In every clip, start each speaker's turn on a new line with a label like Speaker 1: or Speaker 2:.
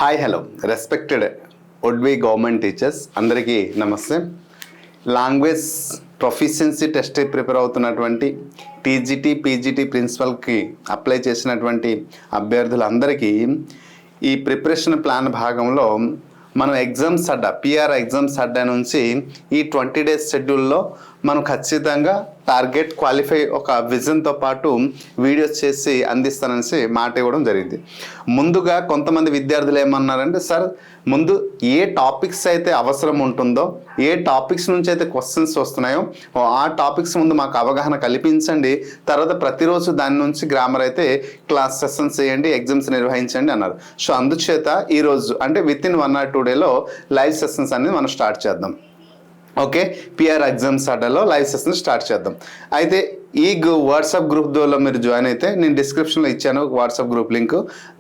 Speaker 1: Hi hello respected would-B government teachers అందరికీ నమస్తే. Language proficiency test prepare అవుతున్నటువంటి TGT PGT ప్రిన్సిపల్కి apply చేసినటువంటి అభ్యర్థులందరికీ ఈ ప్రిపరేషన్ ప్లాన్ భాగంలో మనం ఎగ్జామ్స్ అడ్డా పిఆర్ ఎగ్జామ్స్ అడ్డా నుంచి ఈ 20 days షెడ్యూల్లో మనం ఖచ్చితంగా టార్గెట్ క్వాలిఫై ఒక విజన్తో పాటు వీడియోస్ చేసి అందిస్తానని మాట ఇవ్వడం జరిగింది. ముందుగా కొంతమంది విద్యార్థులు ఏమన్నారంటే, సార్ ముందు ఏ టాపిక్స్ అయితే అవసరం ఉంటుందో, ఏ టాపిక్స్ నుంచి అయితే క్వశ్చన్స్ వస్తున్నాయో ఆ టాపిక్స్ ముందు మాకు అవగాహన కల్పించండి, తర్వాత ప్రతిరోజు దాని నుంచి గ్రామర్ అయితే క్లాస్ సెషన్స్ చేయండి, ఎగ్జామ్స్ నిర్వహించండి అన్నారు. సో అందుచేత ఈరోజు అంటే with in 1 or 2 days live sessions అనేది మనం స్టార్ట్ చేద్దాం. ఓకే, పిఆర్ ఎగ్జామ్స్ అడ్డాలో లైవ్ సెషన్ స్టార్ట్ చేద్దాం. అయితే ఈ వాట్సాప్ గ్రూప్ ద్వారా మీరు జాయిన్ అయితే, నేను డిస్క్రిప్షన్లో ఇచ్చాను వాట్సాప్ గ్రూప్ లింక్,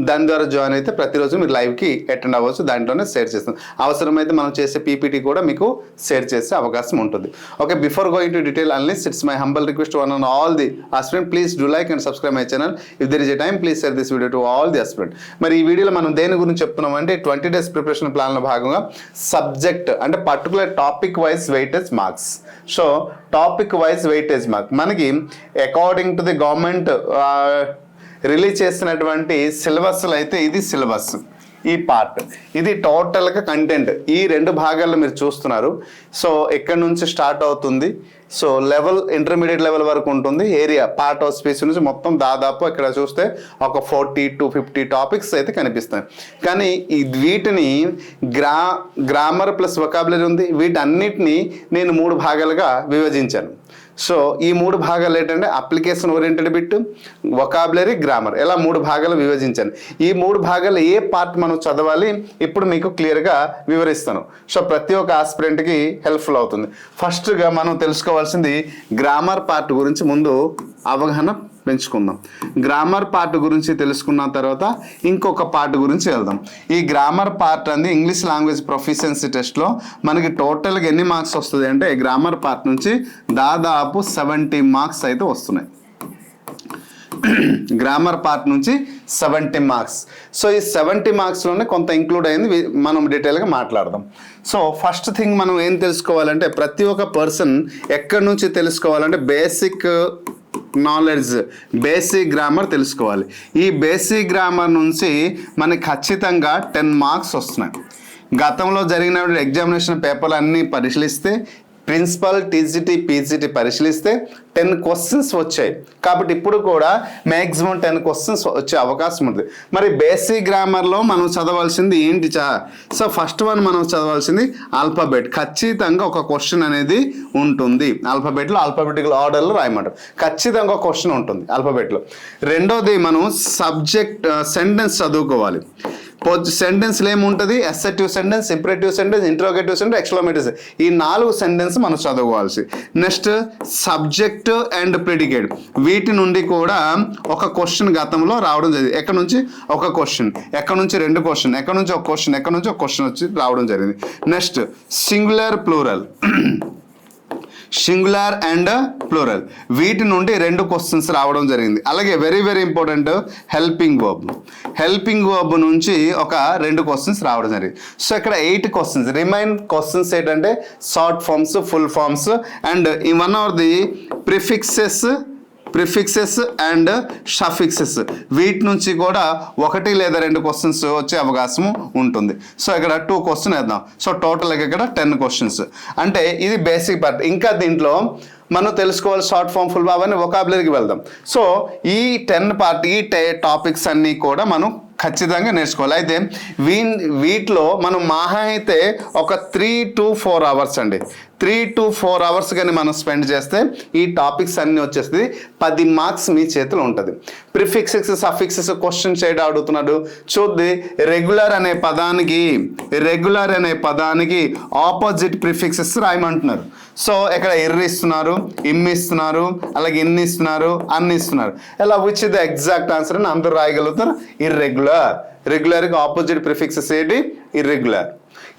Speaker 1: దాని ద్వారా జాయిన్ అయితే ప్రతిరోజు మీరు లైవ్కి అటెండ్ అవ్వచ్చు. దాంట్లోనే షేర్ చేస్తాం. అవసరమైతే మనం చేసే పీపీటీ కూడా మీకు షేర్ చేసే అవకాశం ఉంటుంది. Okay, before going to detail analyst, it's my humble request one and all the aspirant, please do like and subscribe my channel. If there is a time please share this video to all the aspirant. మరి ఈ వీడియోలో మనం దేని గురించి చెప్తున్నాం అంటే 20 days preparation ప్లాన్లో భాగంగా సబ్జెక్ట్ అంటే particular topic wise weightage marks. So topic wise weightage mark మనకి according to the government release చేసినటువంటి సిలబస్లో అయితే ఇది సిలబస్, ఈ పార్ట్ ఇది టోటల్గా కంటెంట్. ఈ 2 భాగాల్లో మీరు చూస్తున్నారు. సో ఎక్కడి నుంచి స్టార్ట్ అవుతుంది, సో లెవెల్ ఇంటర్మీడియట్ లెవెల్ వరకు ఉంటుంది. ఏరియా పార్ట్ ఆఫ్ స్పేస్ నుంచి మొత్తం దాదాపు ఇక్కడ చూస్తే ఒక 40 to 50 టాపిక్స్ అయితే కనిపిస్తాయి. కానీ వీటిని గ్రామర్ ప్లస్ వొకాబులరీ ఉంది, వీటన్నిటిని నేను 3 భాగాలుగా విభజించాను. సో ఈ 3 భాగాలు ఏంటంటే application oriented bit, vocabulary, grammar, ఇలా 3 భాగాలు విభజించాను. ఈ 3 భాగాలు ఏ పార్ట్ మనం చదవాలి ఇప్పుడు మీకు క్లియర్గా వివరిస్తాను. సో ప్రతి ఒక్క ఆస్పిరెంట్కి హెల్ప్ఫుల్ అవుతుంది. ఫస్ట్గా మనం తెలుసుకోవాల్సింది గ్రామర్ పార్ట్ గురించి ముందు అవగాహన పెంచుకుందాం. గ్రామర్ పార్ట్ గురించి తెలుసుకున్న తర్వాత ఇంకొక పార్ట్ గురించి వెళ్దాం. ఈ గ్రామర్ పార్ట్ అనేది ఇంగ్లీష్ లాంగ్వేజ్ ప్రొఫిషియన్సీ టెస్ట్లో మనకి టోటల్గా ఎన్ని మార్క్స్ వస్తుంది అంటే గ్రామర్ పార్ట్ నుంచి దాదాపు 70 మార్క్స్ అయితే వస్తున్నాయి. గ్రామర్ పార్ట్ నుంచి 70 మార్క్స్. సో ఈ 70 మార్క్స్లోనే కొంత ఇంక్లూడ్ అయింది, మనం డీటెయిల్గా మాట్లాడదాం. సో ఫస్ట్ థింగ్ మనం ఏం తెలుసుకోవాలంటే ప్రతి ఒక్క పర్సన్ ఎక్కడి నుంచి తెలుసుకోవాలంటే బేసిక్ నాలెడ్జ్, బేసిక్ గ్రామర్ తెలుసుకోవాలి. ఈ బేసిక్ గ్రామర్ నుంచి మనకి ఖచ్చితంగా 10 మార్క్స్ వస్తున్నాయి. గతంలో జరిగిన ఎగ్జామినేషన్ పేపర్లు అన్నీ పరిశీలిస్తే, ప్రిన్సిపల్, టీజీటీ, పీజీటీ పరిశీలిస్తే 10 క్వశ్చన్స్ వచ్చాయి. కాబట్టి ఇప్పుడు కూడా మ్యాక్సిమం 10 క్వశ్చన్స్ వచ్చే అవకాశం ఉంది. మరి బేసిక్ గ్రామర్లో మనం చదవాల్సింది ఏంటి సో ఫస్ట్ వన్ మనం చదవాల్సింది ఆల్ఫాబెట్. ఖచ్చితంగా ఒక క్వశ్చన్ అనేది ఉంటుంది ఆల్ఫాబెట్లో, ఆల్ఫాబెటికల్ ఆర్డర్లో రాయమంటారు. ఖచ్చితంగా ఒక క్వశ్చన్ ఉంటుంది ఆల్ఫాబెట్లో. రెండోది మనం సబ్జెక్ట్ సెంటెన్స్ చదువుకోవాలి. సెంటెన్స్లో ఏముంటుంది, assertive sentence, imperative sentence, interrogative sentence, exclamative sentence, ఈ 4 సెంటెన్స్ మనం చదువుకోవాల్సి. నెక్స్ట్ సబ్జెక్ట్ అండ్ ప్రెడికేట్, వీటి నుండి కూడా ఒక క్వశ్చన్ గతంలో రావడం జరిగింది. ఎక్కడి నుంచి ఒక క్వశ్చన్, ఎక్కడి నుంచి 2 క్వశ్చన్, ఎక్కడి నుంచి ఒక క్వశ్చన్, ఎక్కడి నుంచి ఒక క్వశ్చన్ వచ్చి రావడం జరిగింది. Next singular, plural, singular and plural, వీటి నుండి 2 క్వశ్చన్స్ రావడం జరిగింది. అలాగే very very important helping verb, helping verb నుంచి ఒక 2 క్వశ్చన్స్ రావడం జరిగింది. సో ఇక్కడ 8 క్వశ్చన్స్. రిమైన్ క్వశ్చన్స్ ఏంటంటే short forms, full forms and one or the prefixes and suffixes, వీటి నుంచి కూడా 1 లేదా 2 క్వశ్చన్స్ వచ్చే అవకాశం ఉంటుంది. సో ఇక్కడ 2 క్వశ్చన్ వేద్దాం. సో టోటల్గా ఇక్కడ 10 క్వశ్చన్స్. అంటే ఇది బేసిక్ పార్ట్. ఇంకా దీంట్లో మనం తెలుసుకోవాలి షార్ట్ ఫామ్, ఫుల్ ఫామ్ అని వొకాబులరీకి వెళ్దాం. సో ఈ 10 పార్ట్, ఈ టాపిక్స్ అన్నీ కూడా మనం ఖచ్చితంగా నేర్చుకోవాలి. అయితే వీటిలో మనం మహా అయితే ఒక 3 to 4 hours అండి, 3 to 4 hours కానీ మనం స్పెండ్ చేస్తే ఈ టాపిక్స్ అన్నీ వచ్చేస్తుంది. 10 మార్క్స్ మీ చేతిలో ఉంటుంది. ప్రిఫిక్సెస్, సఫిక్సెస్ క్వశ్చన్ చేయడం అడుగుతున్నాడు. చూద్ది రెగ్యులర్ అనే పదానికి ఆపోజిట్ ప్రిఫిక్సెస్ రాయమంటున్నారు. సో ఇక్కడ ఇస్తున్నారు, ఇస్తున్నారు, అలాగే ఇస్తున్నారు, ఇస్తున్నారు. ఇలా which is the exact answer అని అందరూ రాయగలుగుతారు. రెగ్యులర్కి ఆపోజిట్ ప్రిఫిక్సెస్ ఏంటి, ఇర్రెగ్యులర్.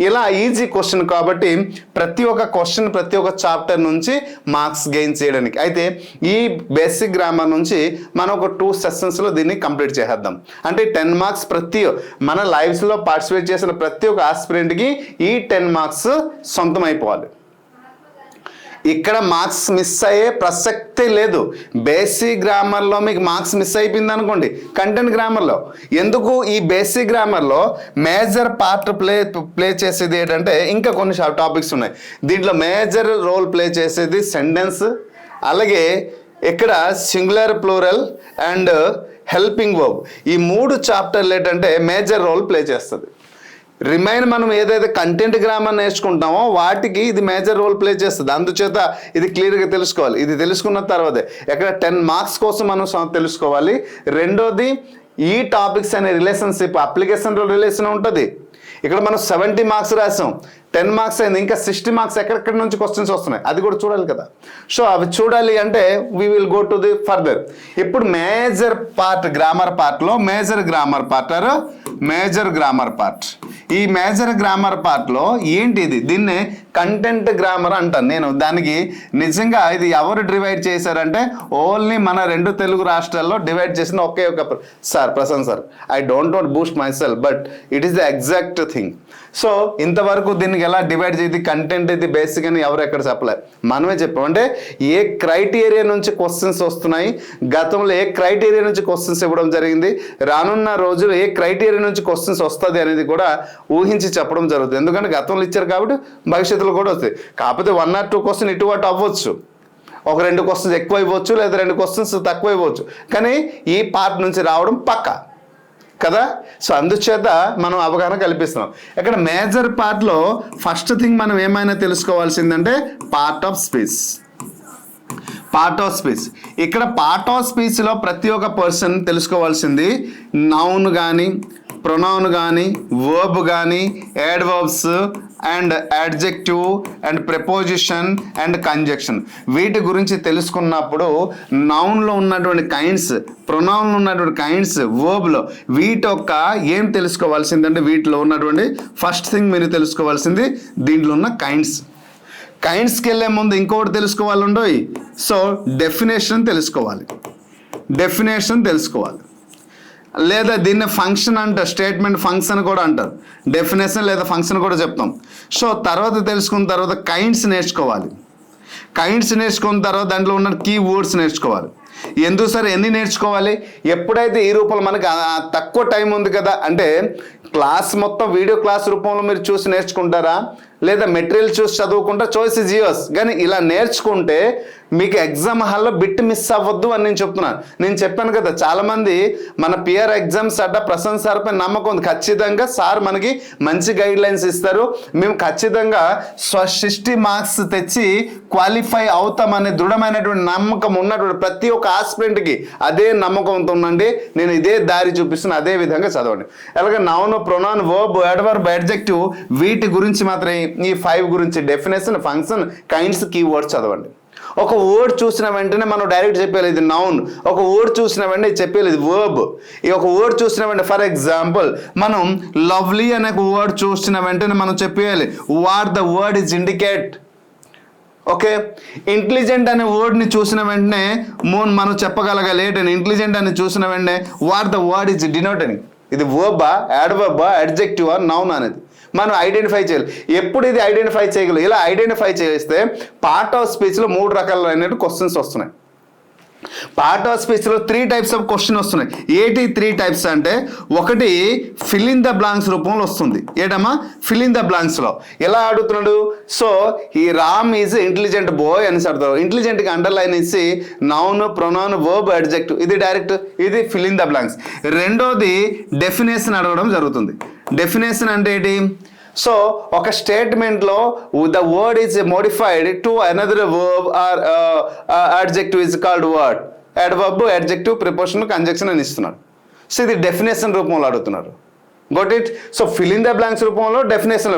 Speaker 1: ఇలా ఈజీ క్వశ్చన్ కాబట్టి ప్రతి ఒక్క క్వశ్చన్ ప్రతి ఒక్క చాప్టర్ నుంచి మార్క్స్ గెయిన్ చేయడానికి. అయితే ఈ బేసిక్ గ్రామర్ నుంచి మనం ఒక 2 సెషన్స్లో దీన్ని కంప్లీట్ చేసేద్దాం. అంటే 10 మార్క్స్ మన లైవ్స్లో పార్టిసిపేట్ చేసిన ప్రతి ఒక్క ఆస్పిరెంట్కి ఈ 10 మార్క్స్ సొంతం అయిపోవాలి. ఇక్కడ మార్క్స్ మిస్ అయ్యే ప్రసక్తే లేదు. బేసిక్ గ్రామర్లో మీకు మార్క్స్ మిస్ అయిపోయింది అనుకోండి కంటెంట్ గ్రామర్లో. ఎందుకు ఈ బేసిక్ గ్రామర్లో మేజర్ పార్ట్ ప్లే చేసేది ఏంటంటే ఇంకా కొన్ని టాపిక్స్ ఉన్నాయి. దీంట్లో మేజర్ రోల్ ప్లే చేసేది సెంటెన్స్, అలాగే ఇక్కడ singular plural and helping verb. ఈ 3 చాప్టర్లు ఏంటంటే మేజర్ రోల్ ప్లే చేస్తుంది. రిమైన్ మనం ఏదైతే కంటెంట్ గ్రామర్ నేర్చుకుంటామో వాటికి ఇది మేజర్ రోల్ ప్లే చేస్తుంది. అందుచేత ఇది క్లియర్గా తెలుసుకోవాలి. ఇది తెలుసుకున్న తర్వాతే ఇక్కడ 10 మార్క్స్ కోసం మనం తెలుసుకోవాలి. రెండోది ఈ టాపిక్స్ అనే రిలేషన్షిప్ అప్లికేషన్ రిలేషన్ ఉంటుంది. ఇక్కడ మనం 70 మార్క్స్ రాసాం, 10 మార్క్స్ అయింది, ఇంకా 60 మార్క్స్ ఎక్కడెక్కడి నుంచి క్వశ్చన్స్ వస్తున్నాయి అది కూడా చూడాలి కదా. సో అవి చూడాలి అంటే we will go to the further. ఇప్పుడు మేజర్ పార్ట్ గ్రామర్ పార్ట్లో మేజర్ గ్రామర్ పార్ట్ ఈ మేజర్ గ్రామర్ పార్ట్లో ఏంటి ఇది? దీన్నే కంటెంట్ గ్రామర్ అంటాను నేను. దానికి నిజంగా ఇది ఎవరు డివైడ్ చేశారంటే ఓన్లీ మన 2 తెలుగు రాష్ట్రాల్లో డివైడ్ చేసిన ఒకే ఒక sir Prashanth sir. I don't want boost myself but it is the exact thing. So ఇంతవరకు దీనికి ఎలా డివైడ్ చేసి కంటెంట్ ఇది బేసిక్ అని ఎవరు ఎక్కడ చెప్పలేదు, మనమే చెప్పాం. అంటే ఏ క్రైటీరియా నుంచి క్వశ్చన్స్ వస్తున్నాయి, గతంలో ఏ క్రైటీరియా నుంచి క్వశ్చన్స్ ఇవ్వడం జరిగింది, రానున్న రోజులు ఏ క్రైటీరియా నుంచి క్వశ్చన్స్ వస్తుంది అనేది కూడా ఊహించి చెప్పడం జరుగుతుంది. ఎందుకంటే గతంలో ఇచ్చారు కాబట్టి భవిష్యత్తులో కూడా వస్తాయి. కాకపోతే 1 or 2 క్వశ్చన్ ఇటు అటు అవ్వచ్చు, ఒక 2 క్వశ్చన్స్ ఎక్కువ ఇవ్వచ్చు లేదా 2 క్వశ్చన్స్ తక్కువ ఇవ్వచ్చు, కానీ ఈ పార్ట్ నుంచి రావడం పక్కా కదా. సో అందుచేత మనం అవగాహన కల్పిస్తున్నాం. ఇక్కడ మేజర్ పార్ట్లో ఫస్ట్ థింగ్ మనం ఏమైనా తెలుసుకోవాల్సిందంటే పార్ట్ ఆఫ్ స్పీచ్. ఇక్కడ పార్ట్ ఆఫ్ స్పీచ్లో ప్రతి ఒక్క పర్సన్ తెలుసుకోవాల్సింది నౌన్ కానీ ప్రొనౌన్ కానీ వర్బ్ కానీ adverbs and adjective and preposition and conjunction వీటి గురించి తెలుసుకున్నప్పుడు నౌన్లో ఉన్నటువంటి కైండ్స్, ప్రొనౌన్లో ఉన్నటువంటి కైండ్స్, వర్బ్లో వీటి యొక్క ఏం తెలుసుకోవాల్సిందంటే వీటిలో ఉన్నటువంటి ఫస్ట్ థింగ్ మీరు తెలుసుకోవాల్సింది దీంట్లో ఉన్న కైండ్స్కి వెళ్ళే ముందు ఇంకొకటి తెలుసుకోవాలండోయ్. సో డెఫినేషన్ తెలుసుకోవాలి లేదా దీన్ని ఫంక్షన్ అంటారు, స్టేట్మెంట్ ఫంక్షన్ కూడా అంటారు, డెఫినేషన్ లేదా ఫంక్షన్ కూడా చెప్తాం. సో తర్వాత తెలుసుకున్న తర్వాత కైండ్స్ నేర్చుకున్న తర్వాత దాంట్లో ఉన్న కీ వర్డ్స్ నేర్చుకోవాలి. ఎందుకు సార్ ఎన్ని నేర్చుకోవాలి? ఎప్పుడైతే ఈ రూపంలో మనకి తక్కువ టైం ఉంది కదా అంటే క్లాస్ మొత్తం వీడియో క్లాస్ రూపంలో మీరు చూసి నేర్చుకుంటారా లేదా మెటీరియల్ చూసి చదువుకుంటా, చాయిస్ ఇస్ యువర్స్. కానీ ఇలా నేర్చుకుంటే మీకు ఎగ్జామ్ హాల్లో బిట్ మిస్ అవ్వద్దు అని నేను చెప్తున్నాను. నేను చెప్పాను కదా చాలామంది మన పిఆర్ ఎగ్జామ్స్ అడ్డ ప్రశాంత్ సార్ పై నమ్మకం ఉంది. ఖచ్చితంగా సార్ మనకి మంచి గైడ్ లైన్స్ ఇస్తారు, మేము ఖచ్చితంగా 60 మార్క్స్ తెచ్చి క్వాలిఫై అవుతామనే దృఢమైనటువంటి నమ్మకం ఉన్నటువంటి ప్రతి ఒక్క ఆస్పిరెంట్కి అదే నమ్మకంతో ఉండండి. నేను ఇదే దారి చూపిస్తున్నా, అదే విధంగా చదవండి. అలాగే noun, pronoun, verb, adverb, adjective వీటి గురించి మాత్రమే ఈ 5 గురించి డెఫినేషన్, ఫంక్షన్, కైండ్స్, కీవర్డ్స్ చదవండి. ఒక వర్డ్ చూసిన వెంటనే మనం డైరెక్ట్ చెప్పేది ఇది నౌన్, ఒక వర్డ్ చూసిన వెంటనే చెప్పేది ఇది వర్బ్. ఈ ఒక వర్డ్ చూసిన వెంటనే ఫర్ ఎగ్జాంపుల్ మనం లవ్లీ అనే వర్డ్ చూసిన వెంటనే మనం చెప్పేయాలి what the word is indicate. Okay, intelligent అనే వర్డ్ని చూసిన వెంటనే మనం చెప్పగలగాలి ఏంటని ఇంటెలిజెంట్ అని చూసిన వెంటనే what the word is denote అని. ఇది వర్బా, యాడ్వర్బా, అడ్జెక్టివ్, నౌన్ అనేది మనం ఐడెంటిఫై చేయాలి. ఎప్పుడు ఇది ఐడెంటిఫై చేయగలరు? ఇలా ఐడెంటిఫై చేస్తే పార్ట్ ఆఫ్ స్పీచ్లో 3 రకాలైన క్వశ్చన్స్ వస్తున్నాయి. పార్ట్ ఆఫ్ స్పీచ్లో 3 types ఆఫ్ క్వశ్చన్ వస్తున్నాయి. ఏంటి 3 types అంటే ఒకటి ఫిల్ ఇన్ ద బ్లాంక్స్ రూపంలో వస్తుంది. ఏంటమ్మా ఫిల్ ఇన్ ద బ్లాంక్స్లో ఎలా అడుగుతున్నాడు? సో ఈ రామ్ ఈజ్ ఇంటెలిజెంట్ బాయ్ అని అడుగుతాడు. ఇంటెలిజెంట్కి అండర్లైన్ ఇచ్చి నౌన్, ప్రొనౌన్, వర్బ్, అడ్జెక్టివ్ ఇది డైరెక్ట్ ఇది ఫిల్ ఇన్ ద బ్లాంక్స్. రెండోది డెఫినేషన్ అడగడం జరుగుతుంది. డెఫినేషన్ అంటే ఏంటి? సో ఒక స్టేట్మెంట్లో the word is modified to another verb or adjective is called word. Adverb, adjective, preposition, conjunction అని ఇస్తున్నాడు. సో ఇది డెఫినేషన్ రూపంలో అడుగుతున్నారు. Got it? So fill in the blanks రూపంలో డెఫినేషన్.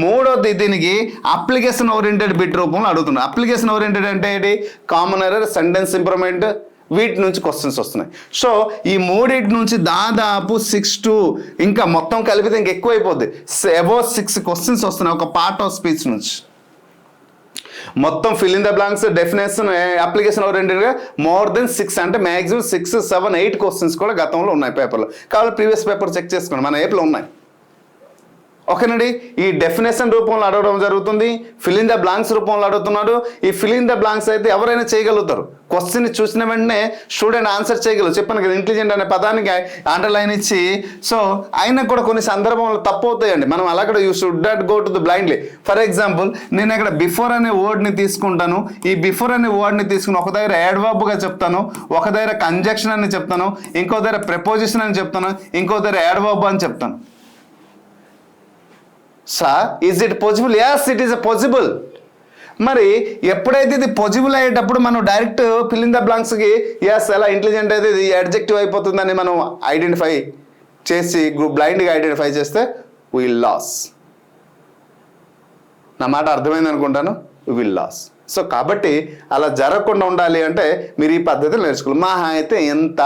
Speaker 1: మూడోది దీనికి అప్లికేషన్ ఓరియంటెడ్ బిట్ రూపంలో అడుగుతున్నారు. అప్లికేషన్ ఓరియంటెడ్ అంటే ఏంటి? కామన్ ఎర్రర్, సెంటెన్స్ ఇంప్రూవ్మెంట్ వీటి నుంచి క్వశ్చన్స్ వస్తున్నాయి. సో ఈ మూడింటి నుంచి దాదాపు 6 to ఇంకా మొత్తం కలిపితే ఇంక ఎక్కువ అయిపోద్ది, అబౌవ్ 6 క్వశ్చన్స్ వస్తున్నాయి ఒక పార్ట్ ఆఫ్ స్పీచ్ నుంచి. మొత్తం fill in the blanks, definition, application ఓరియంటెడ్గా మోర్ దెన్ 6 అంటే మ్యాక్సిమం 6, 7, 8 క్వశ్చన్స్ కూడా గతంలో ఉన్నాయి పేపర్లో. కాబట్టి ప్రీవియస్ పేపర్ చెక్ చేసుకోండి, మన ఏపీలో ఉన్నాయి. ఓకేనండి. ఈ డెఫినేషన్ రూపంలో అడగడం జరుగుతుంది, ఫిల్ ఇన్ ద బ్లాంక్స్ రూపంలో అడుగుతున్నాడు. ఈ ఫిల్ ఇన్ ద బ్లాంక్స్ అయితే ఎవరైనా చేయగలుగుతారు. క్వశ్చన్ చూసిన వెంటనే స్టూడెంట్ ఆన్సర్ చేయగలరు. చెప్పాను కదా, ఇంటెలిజెంట్ అనే పదానికి అండర్లైన్ ఇచ్చి, సో అయినా కూడా కొన్ని సందర్భంలో తప్పు అవుతాయండి. మనం అలా కూడా you should not go to the blindly. For example, నేను ఇక్కడ బిఫోర్ అనే వర్డ్ని తీసుకుంటాను. ఈ బిఫోర్ అనే వర్డ్ని తీసుకుని ఒక దగ్గర యాడ్వర్బ్గా చెప్తాను, ఒక దగ్గర కంజంక్షన్ అని చెప్తాను, ఇంకో దగ్గర ప్రిపోజిషన్ అని చెప్తాను, ఇంకో దగ్గర యాడ్వర్బ్ అని చెప్తాను. Sir, is it possible? Yes, it is possible. మరి ఎప్పుడైతే ఇది పాసిబుల్ అయ్యేటప్పుడు మనం డైరెక్ట్ ఫిల్ ఇన్ ద బ్లాంక్స్కి యాస్ ఎలా ఇంటెలిజెంట్ అయితే ఇది అడ్జెక్టివ్ అయిపోతుందని మనం ఐడెంటిఫై చేసి బ్లైండ్గా ఐడెంటిఫై చేస్తే విల్ లాస్. నా మాట అర్థమైంది అనుకుంటాను, విల్ లాస్. సో కాబట్టి అలా జరగకుండా ఉండాలి అంటే మీరు ఈ పద్ధతిని నేర్చుకోవాలి. మహా అయితే ఎంత,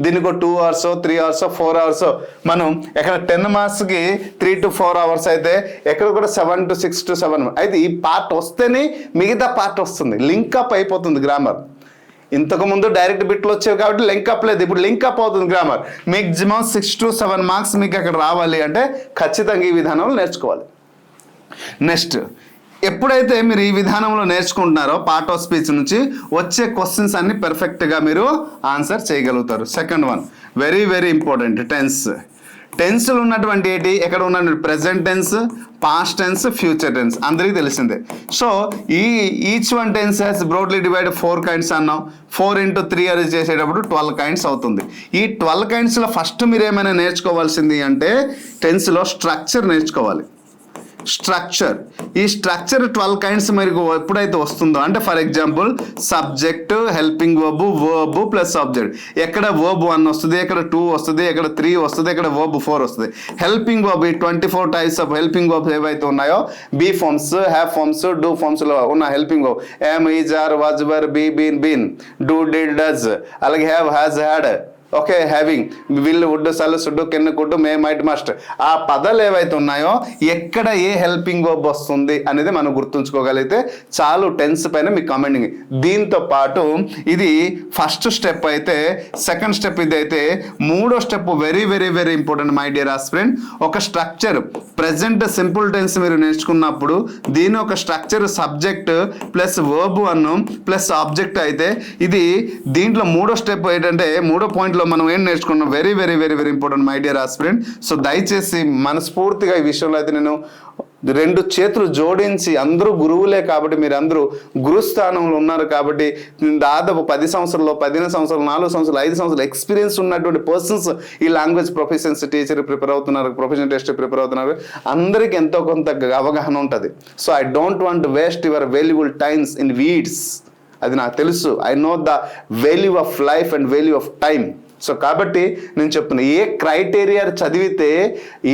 Speaker 1: దీనికి 2 hours, 3 hours, 4 hours, మనం ఎక్కడ 10 marksకి 3 to 4 hours అయితే ఎక్కడ కూడా 7 to 6 to 7. అయితే ఈ పార్ట్ వస్తేనే మిగతా పార్ట్ వస్తుంది, లింకప్ అయిపోతుంది గ్రామర్. ఇంతకుముందు డైరెక్ట్ బిట్లు వచ్చేవి కాబట్టి లింకప్ లేదు, ఇప్పుడు లింకప్ అవుతుంది గ్రామర్. మ్యాక్సిమం 6 to 7 marks మీకు అక్కడ రావాలి అంటే ఖచ్చితంగా ఈ విధానంలో నేర్చుకోవాలి. నెక్స్ట్, ఎప్పుడైతే మీరు ఈ విధానంలో నేర్చుకుంటున్నారో పార్ట్ ఆఫ్ స్పీచ్ నుంచి వచ్చే క్వశ్చన్స్ అన్ని పర్ఫెక్ట్గా మీరు ఆన్సర్ చేయగలుగుతారు. Second one very very important, tense. టెన్స్లో ఉన్నటువంటి ఏంటి, ఎక్కడ ఉన్న present tense, past tense, future tense అందరికీ తెలిసిందే. So each one tense has broadly divide 4 kinds అన్నాం. 4 into 3 అరేంజ్ చేసేటప్పుడు 12 kinds అవుతుంది. ఈ 12 kindsలో ఫస్ట్ మీరు ఏమైనా నేర్చుకోవాల్సింది అంటే టెన్స్లో స్ట్రక్చర్ నేర్చుకోవాలి. స్ట్రక్చర్, ఈ స్ట్రక్చర్ 12 kinds మీకు ఎప్పుడైతే వస్తుందో అంటే for example subject, helping verb, verb plus object. ఎక్కడ వర్బ్ 1 వస్తుంది, ఎక్కడ 2 వస్తుంది, ఎక్కడ 3 వస్తుంది, ఎక్కడ వర్బ్ 4 వస్తుంది. హెల్పింగ్ వర్బ్, ఈ 24 types ఆఫ్ హెల్పింగ్ వర్బ్స్ ఏవైతే ఉన్నాయో be forms, have forms, do ఫార్మ్స్లో ఉన్న helping verb am, is, are, was, were, be, been, been, do, did, does, అలాగే have, has, had, okay, having, will, would, shall, should, can, could, may, might, must. ఆ పదాలు ఏవైతే ఉన్నాయో ఎక్కడ ఏ helping verb వస్తుంది అనేది మనం గుర్తుంచుకోగలిగితే చాలు టెన్స్ పైన మీ కమెంటింగ్. దీంతో పాటు ఇది ఫస్ట్ స్టెప్ అయితే, సెకండ్ స్టెప్ ఇది అయితే, మూడో step very very very important my dear aspirant. ఒక స్ట్రక్చర్ ప్రెజెంట్ సింపుల్ టెన్స్ మీరు నేర్చుకున్నప్పుడు దీని ఒక స్ట్రక్చర్ సబ్జెక్ట్ ప్లస్ వర్బ్ అను ప్లస్ ఆబ్జెక్ట్ అయితే ఇది దీంట్లో మూడో స్టెప్ ఏంటంటే మూడో పాయింట్ మనం ఏం నేర్చుకున్నాం, very very very very important my dear aspirant. So దయచేసి మనస్ఫూర్తిగా ఈ విషయంలో అయితే నేను 2 చేతులు జోడించి, అందరూ గురువులే కాబట్టి మీరు అందరూ గురుస్థానంలో ఉన్నారు కాబట్టి దాదాపు 10 సంవత్సరాలు, 15 సంవత్సరాలు, 4 సంవత్సరాలు, 5 సంవత్సరాలు ఎక్స్పీరియన్స్ ఉన్నటువంటి పర్సన్స్ ఈ లాంగ్వేజ్ ప్రొఫెషన్స్ టీచర్ ప్రిపేర్ అవుతున్నారు, ప్రొఫెషనల్ టెస్ట్ ప్రిపేర్ అవుతున్నారు. అందరికీ ఎంతో కొంత అవగాహన ఉంటుంది. So I don't want waste your valuable times in weeds. అది నాకు తెలుసు. I know the value of life and value of time. So కాబట్టి నేను చెప్తున్నా, ఏ క్రైటీరియా చదివితే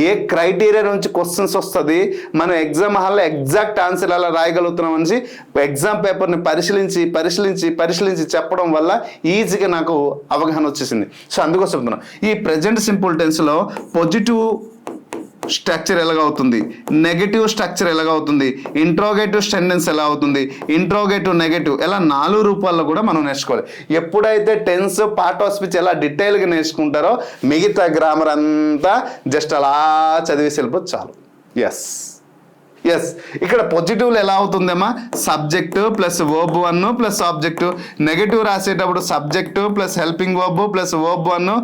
Speaker 1: ఏ క్రైటీరియా నుంచి క్వశ్చన్స్ వస్తుంది, మనం ఎగ్జామ్ హాల్లో ఎగ్జాక్ట్ ఆన్సర్ అలా రాయగలుగుతున్నాం అనేసి ఎగ్జామ్ పేపర్ని పరిశీలించి పరిశీలించి పరిశీలించి చెప్పడం వల్ల ఈజీగా నాకు అవగాహన వచ్చేసింది. సో అందుకోసం చెప్తున్నా, ఈ ప్రెజెంట్ సింపుల్ టెన్స్లో పాజిటివ్ స్ట్రక్చర్ ఎలాగవుతుంది, నెగటివ్ స్ట్రక్చర్ ఎలాగవుతుంది, ఇంట్రోగేటివ్ సెంటెన్స్ ఎలా అవుతుంది, ఇంట్రోగేటివ్ నెగటివ్, ఎలా 4 రూపాల్లో కూడా మనం నేర్చుకోవాలి. ఎప్పుడైతే టెన్స్ పార్ట్ ఆఫ్ స్పీచ్ ఎలా డీటెయిల్గా నేర్చుకుంటారో మిగతా గ్రామర్ అంతా జస్ట్ అలా చదివేసి వెళ్ళిపోతే చాలు. ఎస్ ఇక్కడ పాజిటివ్లో ఎలా అవుతుందేమా, subject plus verb 1 plus object. Negative రాసేటప్పుడు subject plus helping verb plus verb 1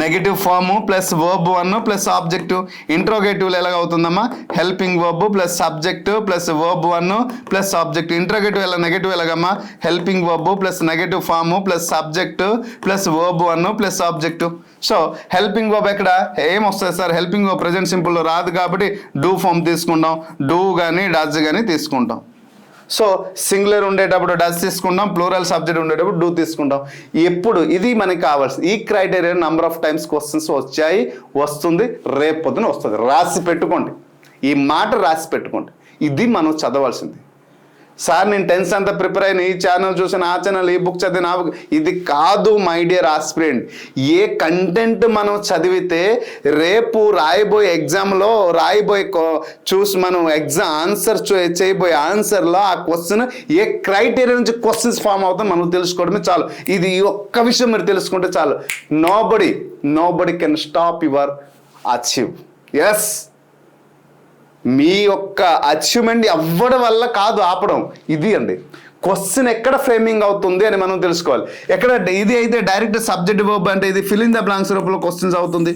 Speaker 1: negative form plus verb 1 plus object. ఇంట్రోగేటివ్లో ఎలాగ అవుతుందమ్మా, helping verb plus subject plus verb 1 plus object. Interrogative ఎలా, నెగటివ్ ఎలాగమ్మా, helping verb plus negative form plus subject plus verb 1 plus object. So helping verb ఎక్కడ ఏం వస్తుంది sir, helping verb present సింపుల్లో రాదు కాబట్టి డూ ఫామ్ తీసుకుంటాం, డూ కానీ డజ్ కానీ తీసుకుంటాం. సో సింగులర్ ఉండేటప్పుడు డస్ తీసుకుంటాం, ప్లూరల్ సబ్జెక్ట్ ఉండేటప్పుడు డూ తీసుకుంటాం. ఎప్పుడు ఇది మనకి కావాల్సింది. ఈ criteria number of times questions వచ్చాయి, వస్తుంది, రేపు పొద్దున వస్తుంది. రాసి పెట్టుకోండి, ఈ మాట రాసి పెట్టుకోండి. ఇది మనం చదవాల్సింది. సార్ నేను 10th అంతా ప్రిపేర్ అయిన, ఈ ఛానల్ చూసిన, ఆ ఛానల్, ఈ బుక్ చదివిన, ఆ బుక్, ఇది కాదు my dear aspirant. A content మనం చదివితే రేపు రాయబోయే ఎగ్జామ్లో చూసి మనం ఎగ్జామ్ ఆన్సర్ చేయబోయే ఆన్సర్లో ఆ క్వశ్చన్ ఏ క్రైటీరియా నుంచి క్వశ్చన్స్ ఫామ్ అవుతాం మనం తెలుసుకోవడమే చాలు. ఇది ఈ ఒక్క విషయం మీరు తెలుసుకుంటే చాలు. Nobody can stop your achieve. Yes, మీ యొక్క అచీవ్మెంట్ అవ్వడం వల్ల కాదు ఆపడం, ఇది అండి. క్వశ్చన్ ఎక్కడ ఫ్రేమింగ్ అవుతుంది అని మనం తెలుసుకోవాలి. ఎక్కడ ఇది అయితే డైరెక్ట్ సబ్జెక్ట్ వర్బ్ అంటే ఇది ఫిల్ ఇన్ ద బ్లాంక్స్ రూపంలో క్వశ్చన్స్ అవుతుంది.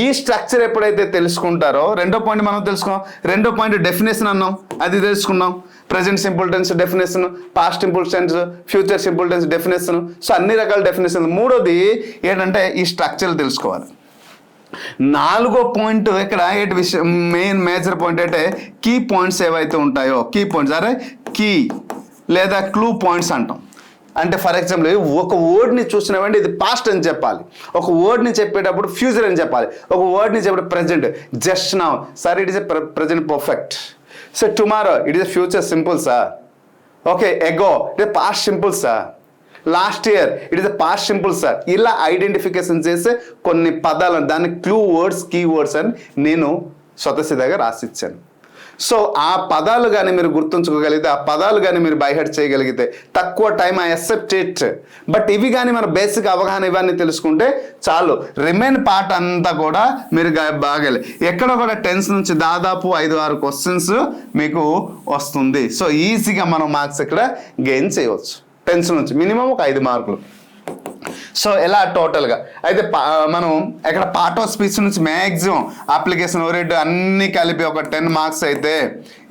Speaker 1: ఈ స్ట్రక్చర్ ఎప్పుడైతే తెలుసుకుంటారో, రెండో పాయింట్ మనం తెలుసుకున్నాం. రెండో పాయింట్ డెఫినేషన్ అన్నాం, అది తెలుసుకున్నాం. Present simple tense definition, past simple tense, future simple tense definition. So అన్ని రకాల డెఫినేషన్. మూడోది ఏంటంటే ఈ స్ట్రక్చర్ తెలుసుకోవాలి. నాలుగో పాయింట్ ఇక్కడ ఏంటి విషయం, మెయిన్ మేజర్ పాయింట్ అంటే కీ పాయింట్స్ ఏవైతే ఉంటాయో, కీ పాయింట్స్ అరే కీ లేదా క్లూ పాయింట్స్ అంటాం. అంటే ఫర్ ఎగ్జాంపుల్ ఒక వర్డ్ని చూసినామంటే ఇది పాస్ట్ అని చెప్పాలి, ఒక వర్డ్ని చెప్పేటప్పుడు ఫ్యూచర్ అని చెప్పాలి, ఒక వర్డ్ని చెప్పేటప్పుడు present. Just now sir it is a present perfect. So tomorrow it is future simple sir. Okay, ago it is past simple sir. Last year it is a past simple sir. ఇలా identification చేసే కొన్ని పదాలు, దాన్ని clue words, key words అని నేను స్వతసిద్ధంగా రాసిచ్చాను. So ఆ పదాలు కానీ మీరు గుర్తుంచుకోగలిగితే, ఆ పదాలు కానీ మీరు బైహెడ్ చేయగలిగితే, తక్కువ time I accept it, but ఇవి కానీ మన బేసిక్ అవగాహన ఇవన్నీ తెలుసుకుంటే చాలు. రిమైన్ పార్ట్ అంతా కూడా మీరు బాగాలి. ఎక్కడ కూడా టెన్స్ నుంచి దాదాపు 5-6 క్వశ్చన్స్ మీకు వస్తుంది. సో ఈజీగా మనం మార్క్స్ ఇక్కడ గెయిన్ చేయవచ్చు. టెన్స్ నుంచి మినిమం ఒక 5 మార్కులు. సో ఎలా టోటల్గా అయితే మనం ఇక్కడ పార్ట్ ఆఫ్ స్పీచ్ నుంచి మ్యాక్సిమం అప్లికేషన్ ఓరియంట్ అన్నీ కలిపి ఒక 10 మార్క్స్ అయితే,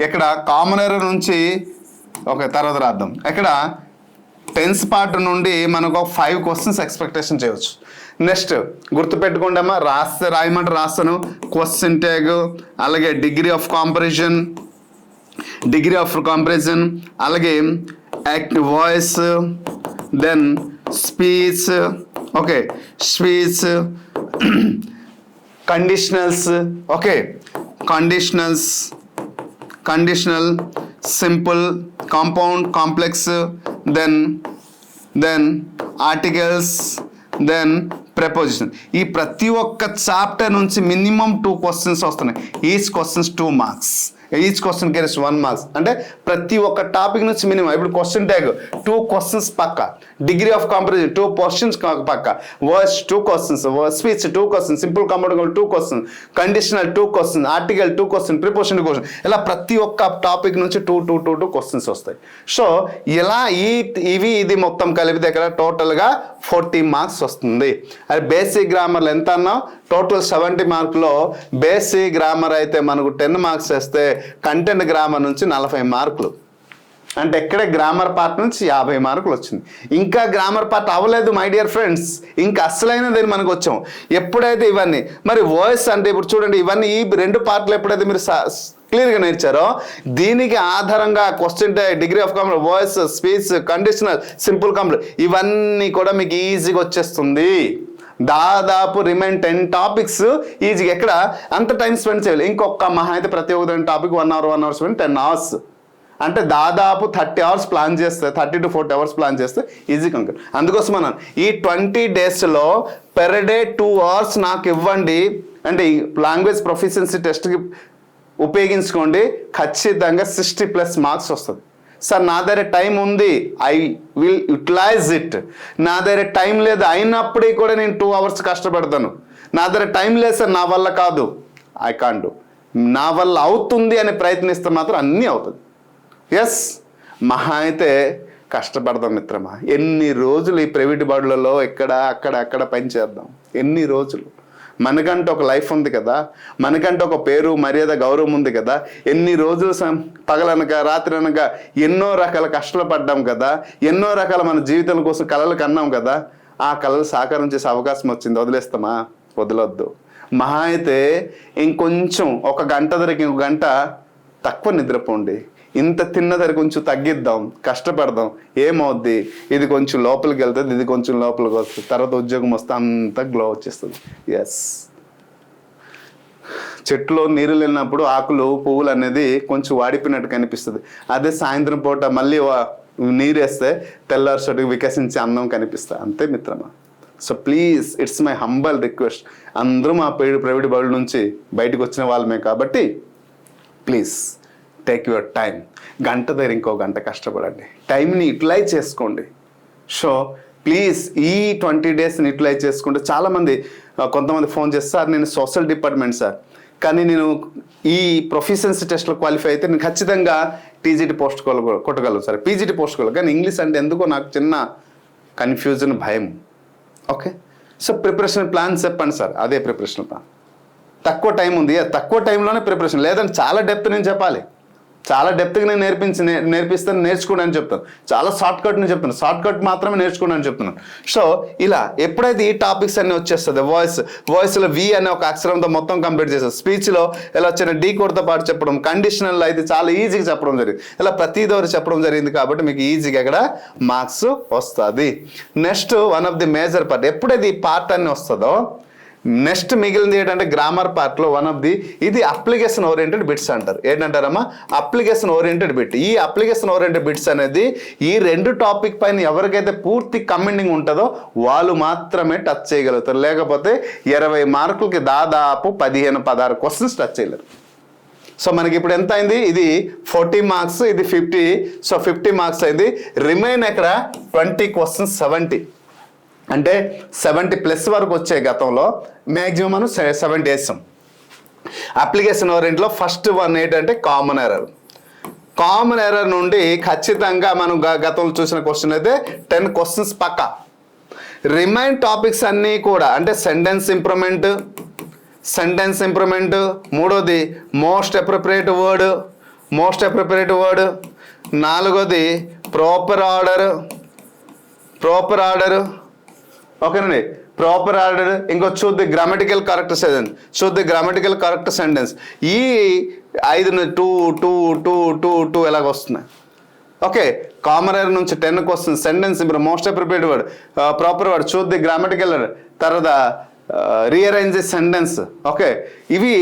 Speaker 1: ఇక్కడ కామన్ ఎర్రర్ నుంచి ఒక తర్వాత రాద్దాం. ఇక్కడ టెన్స్ పార్ట్ నుండి మనకు ఒక 5 క్వశ్చన్స్ ఎక్స్పెక్టేషన్ చేయవచ్చు. నెక్స్ట్ గుర్తుపెట్టుకుంటామా, రాయమంటే రాస్తాను. క్వశ్చన్ ట్యాగ్, అలాగే డిగ్రీ ఆఫ్ కంపారిజన్, అలాగే act voice, then speech, okay speech, conditionals, okay conditional, simple, compound, complex, then articles, then preposition. ఈ ప్రతి ఒక్క చాప్టర్ నుంచి మినిమం 2 క్వశ్చన్స్ వస్తున్నాయి. Each questions 2 marks, each question carries 1 marks. అంటే ప్రతి ఒక్క టాపిక్ నుంచి మినిమం. ఇప్పుడు క్వశ్చన్ ట్యాగ్ 2 క్వశ్చన్స్ పక్క, డిగ్రీ ఆఫ్ కంపారిజన్ 2 క్వశ్చన్స్ పక్క, words 2 questions, speech 2 questions, simple compound 2 questions, conditional 2 questions, article 2 question, preposition 2 question. ఇలా ప్రతి ఒక్క టాపిక్ నుంచి 2 క్వశ్చన్స్ వస్తాయి. సో ఇలా ఇది మొత్తం కలిపితే ఇక్కడ టోటల్గా 40 మార్క్స్ వస్తుంది. అది బేసిక్ గ్రామర్లు ఎంత అన్నా టోటల్ 70 మార్కులో బేసిక్ గ్రామర్ అయితే మనకు 10 మార్క్స్ వేస్తే కంటెంట్ గ్రామర్ నుంచి 40 మార్కులు. అంటే ఎక్కడే గ్రామర్ పార్ట్ నుంచి 50 మార్కులు వచ్చింది. ఇంకా గ్రామర్ పార్ట్ అవ్వలేదు మై డియర్ ఫ్రెండ్స్, ఇంకా అసలైనది మనకు వచ్చాం. ఎప్పుడైతే ఇవన్నీ మరి వాయిస్ అంటే ఇప్పుడు చూడండి, ఇవన్నీ ఈ 2 పార్ట్లు ఎప్పుడైతే మీరు క్లియర్గా నేర్చారో, దీనికి ఆధారంగా question degree of complete, voice, speech, conditional, simple complete ఇవన్నీ కూడా మీకు ఈజీగా వచ్చేస్తుంది. దాదాపు రిమైన్ 10 టాపిక్స్ ఈజీగా ఎక్కడ అంత టైం స్పెండ్ చేయాలి. ఇంకొక మహా అయితే ప్రతి ఒక్క టాపిక్ 1 అవర్ స్పెండ్ 10 అవర్స్, అంటే దాదాపు 30 అవర్స్ ప్లాన్ చేస్తే, 30 to 40 అవర్స్ ప్లాన్ చేస్తే ఈజీగా ఉంటుంది. అందుకోసం మనం ఈ 20 డేస్లో పెర్ డే 2 అవర్స్ నాకు ఇవ్వండి అంటే ఈ లాంగ్వేజ్ ప్రొఫిషియన్సీ టెస్ట్కి ఉపయోగించుకోండి, ఖచ్చితంగా 60+ మార్క్స్ వస్తుంది. సార్ నా దగ్గర టైం ఉంది, ఐ విల్ యూటిలైజ్ ఇట్. నా దగ్గర టైం లేదు అయినప్పటికీ కూడా నేను 2 అవర్స్ కష్టపడతాను. నా దగ్గర టైం లేదు సార్, నా వల్ల కాదు, ఐ కాంట్ డూ. నా వల్ల అవుతుంది అని ప్రయత్నిస్తే మాత్రం అన్నీ అవుతుంది. ఎస్, మహా అయితే కష్టపడదాం మిత్రమా. ఎన్ని రోజులు ఈ ప్రైవేట్ బడులలో అక్కడ పని చేద్దాం, ఎన్ని రోజులు. మనకంటే ఒక లైఫ్ ఉంది కదా, మనకంటే ఒక పేరు, మర్యాద, గౌరవం ఉంది కదా. ఎన్ని రోజులు పగలనక రాత్రి అనక ఎన్నో రకాల కష్టాలు పడ్డాం కదా, ఎన్నో రకాల మన జీవితం కోసం కలలు కన్నాం కదా. ఆ కళలు సాకారం చేసే అవకాశం వచ్చింది, వదిలేస్తామా? వదలొద్దు. మహా అయితే ఇంకొంచెం 1 గంట ధరకి 1 గంట తక్కువ నిద్రపోండి. ఇంత తిన్నదరి కొంచెం తగ్గిద్దాం, కష్టపడదాం, ఏమవుద్ది, ఇది కొంచెం లోపలికి వెళ్తుంది, ఇది కొంచెం లోపలికి వస్తుంది, తర్వాత ఉద్యోగం వస్తే అంతా గ్లో వచ్చేస్తుంది. ఎస్, చెట్టులో నీరు వెళ్ళినప్పుడు ఆకులు పువ్వులు అనేది కొంచెం వాడిపోయినట్టు కనిపిస్తుంది. అదే సాయంత్రం పూట మళ్ళీ నీరు వేస్తే తెల్లారిసటికి వికసించే అందం కనిపిస్తుంది. అంతే మిత్రమా. So please, it's my humble request. అందరూ మా ప్రైవేట్ బడుల నుంచి బయటకు వచ్చిన వాళ్ళమే కాబట్టి ప్లీజ్ టేక్ యువర్ టైం. గంట దగ్గర ఇంకో గంట కష్టపడండి, టైంని యూటిలైజ్ చేసుకోండి. సో ప్లీజ్ ఈ 20 డేస్ని యూటిలైజ్ చేసుకుంటే చాలామంది కొంతమంది ఫోన్ చేస్తారు, నేను సోషల్ డిపార్ట్మెంట్ సార్, కానీ నేను ఈ ప్రొఫిషియన్సీ టెస్ట్లో క్వాలిఫై అయితే నేను ఖచ్చితంగా టీజీటీ పోస్ట్ కొట్టగలను సార్, పీజీటీ పోస్ట్ కొట్టగలను, కానీ ఇంగ్లీష్ అంటే ఎందుకో నాకు చిన్న కన్ఫ్యూజన్, భయం. ఓకే, సో ప్రిపరేషన్ ప్లాన్ చెప్పండి సార్. అదే ప్రిపరేషన్ ప్లాన్. తక్కువ టైం ఉంది, తక్కువ టైంలోనే ప్రిపరేషన్, లేదంటే చాలా డెప్త్ నేను చెప్పాలి, చాలా డెప్త్గా నేను నేర్పిస్తాను, నేర్చుకోండి అని చెప్తాను. చాలా షార్ట్కట్ నేను చెప్తాను, షార్ట్కట్ మాత్రమే నేర్చుకోండి అని చెప్తున్నాను. సో ఇలా ఎప్పుడైతే ఈ టాపిక్స్ అన్ని వచ్చేస్తుంది, వాయిస్లో వి అనే ఒక అక్షరంతో మొత్తం కంప్లీట్ చేస్తారు, స్పీచ్లో ఇలా వచ్చిన డీ కోడ్తో పాటు చెప్పడం, కండిషనల్ అయితే చాలా ఈజీగా చెప్పడం జరిగింది, ఇలా ప్రతిదోరు చెప్పడం జరిగింది కాబట్టి మీకు ఈజీగా అక్కడ మార్క్స్ వస్తుంది. Next one of the major part, ఎప్పుడైతే ఈ పార్ట్ అన్ని వస్తుందో నెక్స్ట్ మిగిలింది ఏంటంటే గ్రామర్ పార్ట్లో వన్ ఆఫ్ ది, ఇది అప్లికేషన్ ఓరియంటెడ్ బిట్స్ అంటారు. ఏంటంటారమ్మా, అప్లికేషన్ ఓరియంటెడ్ బిట్. ఈ అప్లికేషన్ ఓరియంటెడ్ బిట్స్ అనేది ఈ 2 టాపిక్ పైన ఎవరికైతే పూర్తి కమెండింగ్ ఉంటుందో వాళ్ళు మాత్రమే టచ్ చేయగలుగుతారు, లేకపోతే 20 మార్కులకి దాదాపు 15-16 క్వశ్చన్స్ టచ్ చేయలేరు. సో మనకి ఇప్పుడు ఎంత అయింది, ఇది 40 మార్క్స్, ఇది 50. సో 50 మార్క్స్ అయింది. రిమైన్ ఎక్కడ 20 క్వశ్చన్స్ 70, అంటే 70+ వరకు వచ్చాయి. గతంలో మ్యాక్సిమం మనం 70 వేస్తాం. అప్లికేషన్ ఓరియంట్లో ఫస్ట్ వన్ ఏంటంటే కామన్ ఎర్రర్. కామన్ ఎర్రర్ నుండి ఖచ్చితంగా మనం గతంలో చూసిన క్వశ్చన్ అయితే 10 క్వశ్చన్స్ పక్కా. రిమైన్ టాపిక్స్ అన్నీ కూడా అంటే సెంటెన్స్ ఇంప్రూవ్మెంట్, మూడోది మోస్ట్ అప్రోప్రియేట్ వర్డ్, నాలుగోది ప్రాపర్ ఆర్డర్. ఓకేనండి, ప్రాపర్ ఆర్డర్. ఇంకో చూద్ది గ్రామటికల్ కరెక్ట్ సెంటెన్స్. ఈ 5 2 ఎలాగ వస్తున్నాయి. ఓకే, కామన్ ఎర్రర్ నుంచి 10 questions, sentence improve, most appropriate word, proper word, చూద్ది గ్రామటికల్, తర్వాత రీఅరేంజ్ సెంటెన్స్. ఓకే, ఇవి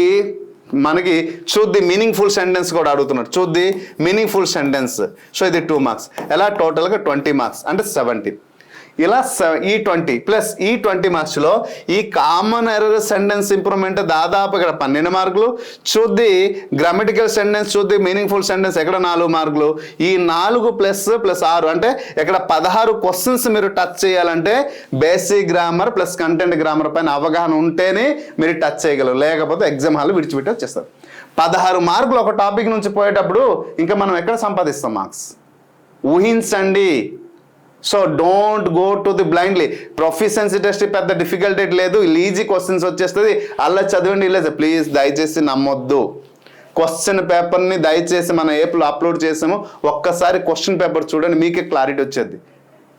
Speaker 1: మనకి చూద్ది మీనింగ్ఫుల్ సెంటెన్స్ కూడా అడుగుతున్నాడు, చూద్ది మీనింగ్ఫుల్ సెంటెన్స్. సో ఇది 2 మార్క్స్. ఎలా టోటల్గా 20 మార్క్స్ అంటే 70. ఇలా ఈ 20 ప్లస్ ఈ 20 మార్క్స్లో ఈ కామన్ ఎర్రర్ సెంటెన్స్ ఇంప్రూవ్మెంట్ దాదాపు ఇక్కడ 12 మార్కులు, చూద్ది గ్రామటికల్ సెంటెన్స్, చూద్ది మీనింగ్ఫుల్ సెంటెన్స్ ఎక్కడ 4 మార్కులు. ఈ 4 ప్లస్ 6 అంటే ఇక్కడ 16 క్వశ్చన్స్ మీరు టచ్ చేయాలంటే basic grammar plus content grammar పైన అవగాహన ఉంటేనే మీరు టచ్ చేయగలరు, లేకపోతే ఎగ్జామ్ హాల్ విడిచిపెట్టి వచ్చేస్తారు. 16 మార్కులు ఒక టాపిక్ నుంచి పోయేటప్పుడు ఇంకా మనం ఎక్కడ సంపాదిస్తాం మార్క్స్, ఊహించండి. So don't go to the blindly. Proficiency test పెద్ద డిఫికల్టీ లేదు, ఈజీ క్వశ్చన్స్ వచ్చేస్తుంది, అలా చదవండి. లేదు ప్లీజ్ దయచేసి నమ్మొద్దు. క్వశ్చన్ పేపర్ని దయచేసి మన యాప్లో అప్లోడ్ చేసాము, ఒక్కసారి క్వశ్చన్ పేపర్ చూడండి, మీకే క్లారిటీ వచ్చేది.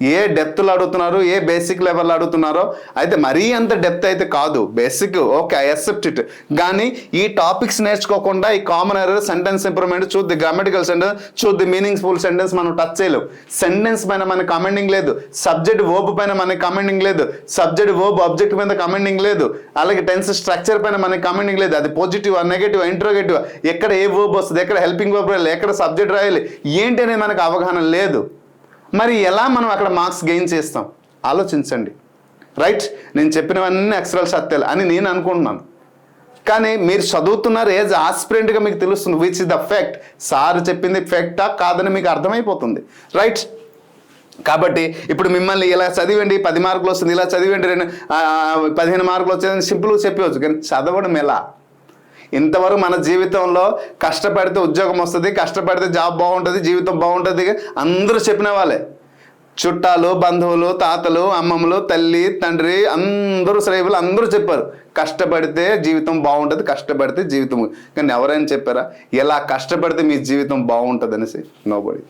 Speaker 1: ఏ డెప్త్లో అడుగుతున్నారో, ఏ బేసిక్ లెవెల్లో అడుగుతున్నారో. అయితే మరీ అంత డెప్త్ అయితే కాదు, basic okay, I accept it. కానీ ఈ టాపిక్స్ నేర్చుకోకుండా ఈ కామన్ ఎర్రర్, సెంటెన్స్ ఇంప్రూవ్మెంట్, చూద్ది గ్రామటికల్ సెంటెన్స్, చూద్ది మీనింగ్ఫుల్ సెంటెన్స్ మనం టచ్ చేయలేవు. సెంటెన్స్ పైన మనకి కమెండింగ్ లేదు, సబ్జెక్ట్ వర్బ్ పైన మనకి కమెండింగ్ లేదు, సబ్జెక్ట్ వర్బ్ ఆబ్జెక్ట్ పైన కమెండింగ్ లేదు, అలాగే టెన్స్ స్ట్రక్చర్ పైన మనకి కమెండింగ్ లేదు. అది పాజిటివ్, నెగటివ్, ఇంట్రోగేటివ్, ఎక్కడ ఏ వర్బ్ వస్తుంది, ఎక్కడ హెల్పింగ్ వర్బ్ రాయాలి, ఎక్కడ సబ్జెక్ట్ రాయాలి, ఏంటి అనేది మనకు అవగాహన లేదు. మరి ఎలా మనం అక్కడ మార్క్స్ గెయిన్ చేస్తాం ఆలోచించండి. రైట్, నేను చెప్పినవన్నీ అక్షరాలు సత్యాలు అని నేను అనుకుంటున్నాను, కానీ మీరు చదువుతున్నారు ఏజ్ ఆస్పిరెంట్గా మీకు తెలుస్తుంది which is the fact. Sir చెప్పింది ఫ్యాక్టా కాదని మీకు అర్థమైపోతుంది. రైట్, కాబట్టి ఇప్పుడు మిమ్మల్ని ఇలా చదివండి 10 మార్కులు వస్తుంది, ఇలా చదివండి 15 మార్కులు వచ్చేదని సింపుల్గా చెప్పవచ్చు, కానీ చదవడం ఎలా? ఇంతవరకు మన జీవితంలో కష్టపడితే ఉద్యోగం వస్తుంది, కష్టపడితే జాబ్ బాగుంటుంది, జీవితం బాగుంటుంది అందరూ చెప్పిన వాళ్ళే. చుట్టాలు, బంధువులు, తాతలు, అమ్మమ్మలు, తల్లి, తండ్రి, అందరూ శ్రేయులు అందరూ చెప్పారు కష్టపడితే జీవితం బాగుంటుంది, కష్టపడితే జీవితం. కానీ ఎవరైనా చెప్పారా ఎలా కష్టపడితే మీ జీవితం బాగుంటుంది అనేసి? నోబడీ.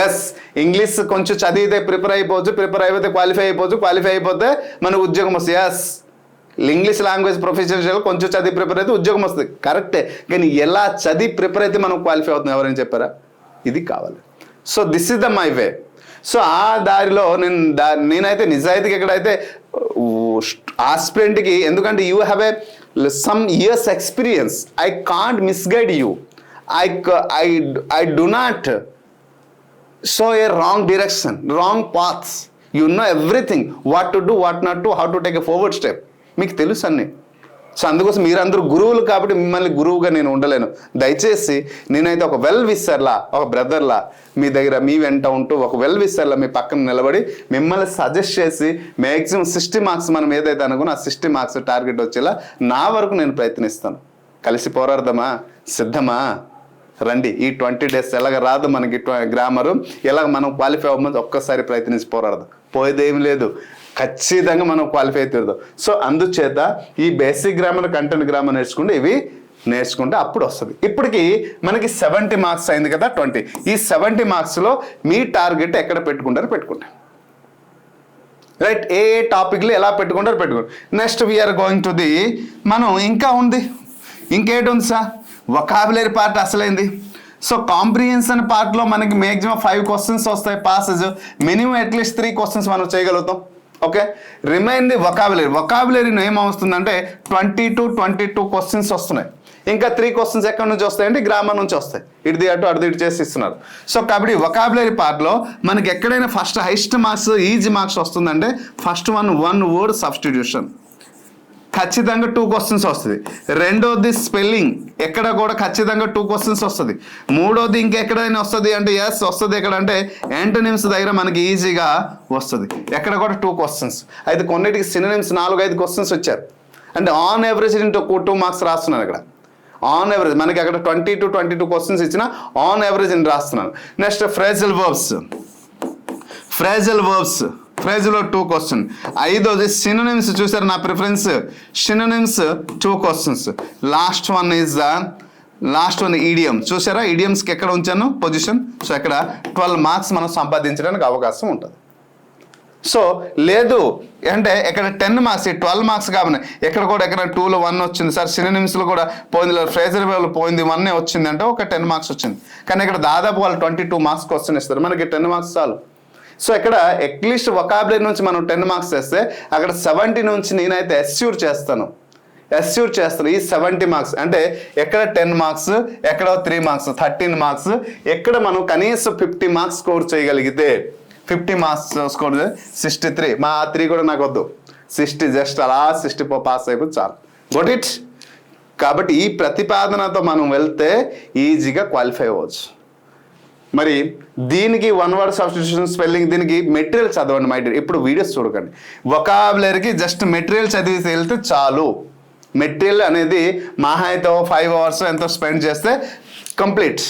Speaker 1: ఎస్, ఇంగ్లీష్ కొంచెం చదివితే ప్రిపేర్ అయిపోవచ్చు, ప్రిపేర్ అయిపోతే క్వాలిఫై అయిపోవచ్చు, క్వాలిఫై అయిపోతే మనకు ఉద్యోగం వస్తుంది. ఎస్, ఇంగ్లీష్ లాంగ్వేజ్ ప్రొఫెషనల్ కొంచెం చదివి ప్రిపేర్ అయితే ఉద్యోగం వస్తుంది, కరెక్టే. కానీ ఎలా చదివి ప్రిపేర్ అయితే మనం క్వాలిఫై అవుతుంది ఎవరైనా చెప్పారా? ఇది కావాలి. So this is the my way. So ఆ దారిలో నేనైతే నిజాయితీకి ఎక్కడైతే ఆస్పిరెంట్కి, ఎందుకంటే you have a some years experience. I can't misguide you. I do not show a wrong direction, wrong paths. You know everything, what to do, what not to, how to take a forward step. మీకు తెలుసు అన్నీ. So అందుకోసం మీరందరూ గురువులు కాబట్టి మిమ్మల్ని గురువుగా నేను ఉండలేను. దయచేసి నేనైతే ఒక వెల్ విస్సర్లా, ఒక బ్రదర్లా మీ దగ్గర మీ వెంట ఉంటూ ఒక వెల్ విస్సర్లా మీ పక్కన నిలబడి మిమ్మల్ని సజెస్ట్ చేసి మ్యాక్సిమం 60 మార్క్స్ మనం ఏదైతే అనుకున్నా ఆ 60 మార్క్స్ టార్గెట్ వచ్చేలా నా వరకు నేను ప్రయత్నిస్తాను. కలిసి పోరాడదామా? సిద్ధమా? రండి. ఈ 20 days ఎలాగ రాదు మనకి గ్రామరు, ఎలాగ మనం క్వాలిఫై అవ్వమని ఒక్కసారి ప్రయత్నించి పోరాడదాం. పోయేదేమి లేదు, ఖచ్చితంగా మనం క్వాలిఫై అవుతుందాం. సో అందుచేత ఈ బేసిక్ గ్రామర్, కంటెంట్ గ్రామర్ నేర్చుకుంటే అప్పుడు వస్తుంది. ఇప్పటికి మనకి 70 మార్క్స్ అయింది కదా, 20. ఈ 70 మార్క్స్లో మీ టార్గెట్ ఎక్కడ పెట్టుకుంటారు. రైట్, ఏ టాపిక్లు ఎలా పెట్టుకుంటారు. Next we're going to the, మనం ఇంకా ఉంది, ఇంకేటి ఉంది సార్, వొకాబులరీ పార్ట్ అసలైంది. సో కాంప్రిహెన్షన్ పార్ట్లో మనకి మ్యాక్సిమం 5 questions వస్తాయి పాసెస్, మినిమం అట్లీస్ట్ 3 questions మనం చేయగలుగుతాం. ఓకే, రిమైన్ ది వొకాబులరీని ఏమవుతుందంటే 20 to 22 questions వస్తున్నాయి. ఇంకా 3 questions ఎక్కడి నుంచి వస్తాయంటే గ్రామర్ నుంచి వస్తాయి. ఇటు అటు చేసి ఇస్తున్నారు. సో కాబట్టి వొకాబులరీ పార్ట్లో మనకి ఎక్కడైనా first highest marks, easy marks వస్తుందంటే ఫస్ట్ వన్ వర్డ్ సబ్స్టిట్యూషన్, ఖచ్చితంగా 2 questions వస్తుంది. రెండోది స్పెల్లింగ్, ఎక్కడ కూడా ఖచ్చితంగా 2 questions వస్తుంది. మూడోది ఇంకెక్కడైనా వస్తుంది అంటే ఎస్ వస్తుంది. ఎక్కడంటే యాంటోనిమ్స్ దగ్గర మనకి ఈజీగా వస్తుంది, ఎక్కడ కూడా 2 questions. అయితే కొన్నిటికి సినోనిమ్స్ 4-5 questions వచ్చారు. అంటే ఆన్ యావరేజ్ ఇంటూ 2 మార్క్స్ రాస్తున్నాను. ఇక్కడ ఆన్ యావరేజ్ మనకి అక్కడ 20 to 22 questions ఇచ్చిన ఆన్ యావరేజ్ అని రాస్తున్నాను. నెక్స్ట్ ఫ్రేజల్ వర్బ్స్, ఫ్రేజ్లో 2 questions. ఐదోది సినోనిమ్స్, చూసారు నా preference, synonyms 2 questions. Last one idiom, చూసారా ఈడియమ్స్కి ఎక్కడ ఉంచాను పొజిషన్. సో ఇక్కడ 12 మార్క్స్ మనం సంపాదించడానికి అవకాశం ఉంటుంది. సో లేదు అంటే ఇక్కడ 10 మార్క్స్, 12 మార్క్స్ కాబట్టి ఎక్కడ 2లో 1 వచ్చింది సార్, సినోనిమ్స్లో కూడా పోయింది, ఫ్రేజల్ వర్బ్లో పోయింది 1 వచ్చింది అంటే ఒక 10 మార్క్స్ వచ్చింది. కానీ ఇక్కడ దాదాపు వాళ్ళు 22 మార్క్స్ క్వశ్చన్ ఇస్తారు, మనకి 10 మార్క్స్ చాలు. సో ఇక్కడ అట్లీస్ట్ వొకాబులరీ నుంచి మనం 10 మార్క్స్ చేస్తే అక్కడ 70 నుంచి నేనైతే అస్యూర్ చేస్తాను. ఈ 70 మార్క్స్ అంటే ఎక్కడ 10 మార్క్స్, ఎక్కడ 3 మార్క్స్, 13 మార్క్స్, ఎక్కడ మనం కనీసం 50 మార్క్స్ స్కోర్ చేయగలిగితే 50 మార్క్స్ స్కోర్ 63, మా 3 కూడా నాకు వద్దు, 60 జస్ట్ అలా 60 పాస్ అయిపోతే చాలు. Got it. కాబట్టి ఈ ప్రతిపాదనతో మనం వెళ్తే ఈజీగా క్వాలిఫై అవ్వచ్చు. మరి దీనికి 1 word సబ్స్టిట్యూషన్, స్పెల్లింగ్, దీనికి మెటీరియల్ చదవండి మై డియర్. ఇప్పుడు వీడియోస్ చూడకండి. వొకాబులరీకి జస్ట్ మెటీరియల్ చదివి వెళ్తే చాలు. మెటీరియల్ అనేది మహా అయితే 5 hours ఎంతో స్పెండ్ చేస్తే కంప్లీట్.